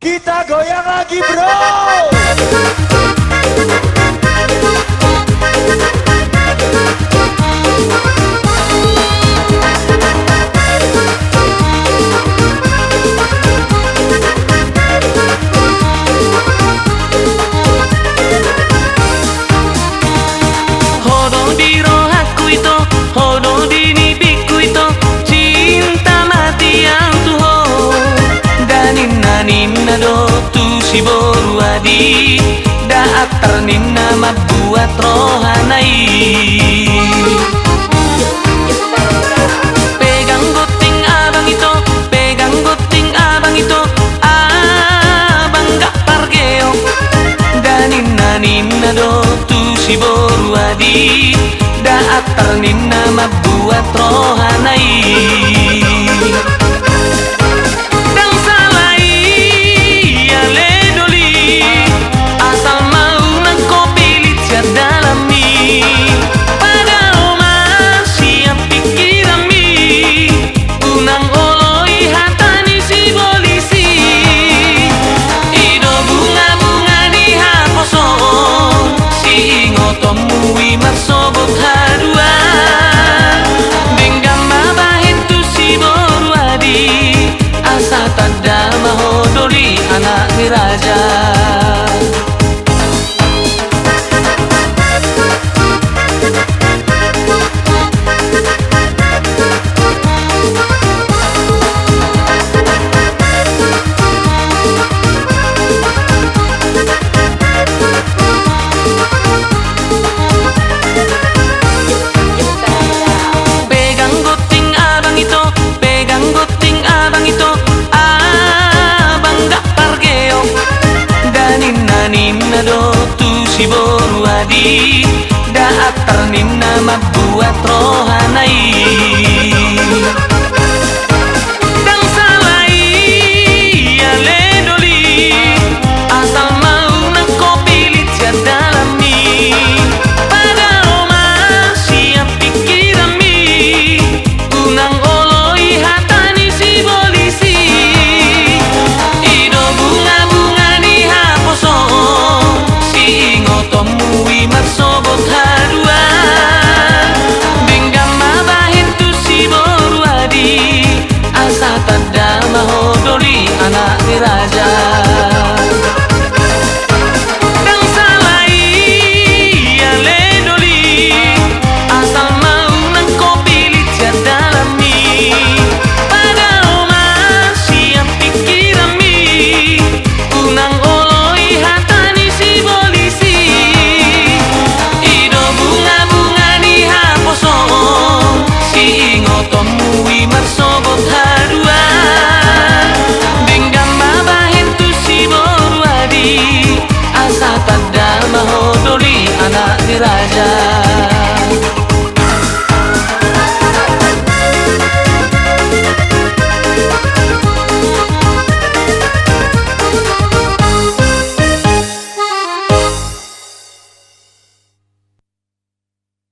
Kita goyang lagi, bro. Hodo di rohaku itu, hodo di bibiku itu, cinta mati yang tuho. Daninna ninna do tu si boru adi, da atar ninna mabuat rohanai. Pegang gunting abang itu, pegang gunting abang itu, abang gak pargeo. Daninna ninna do tu si boru adi, da atar ninna mabuat rohanai. Tomui marsobot hadua Denggam mabahin tu si boru adi Asa tada mahodoli anak ni raja. Ninna do tu si boru adi, da atar ninna mabuat rohanai. Dan salai ya ledoli, asal mau nang kopi lihat dalami. Pada oma siap pikiran mi, unang oloi hatani si polisi. Ido bunga-bunga ni haposo, tomui marsobot hadua Denggam mabahin tu si boru adi Asa tada mahodoli anak ni raja. Dan salai ya ledoli, asal mau nang kopi lihat dalami. Pada oma siap pikiran mi, unang oloi hatani si polisi. Tomui marsobot hadua Denggam mabahin tu si boru adi Asa tada mahodoli anak ni raja.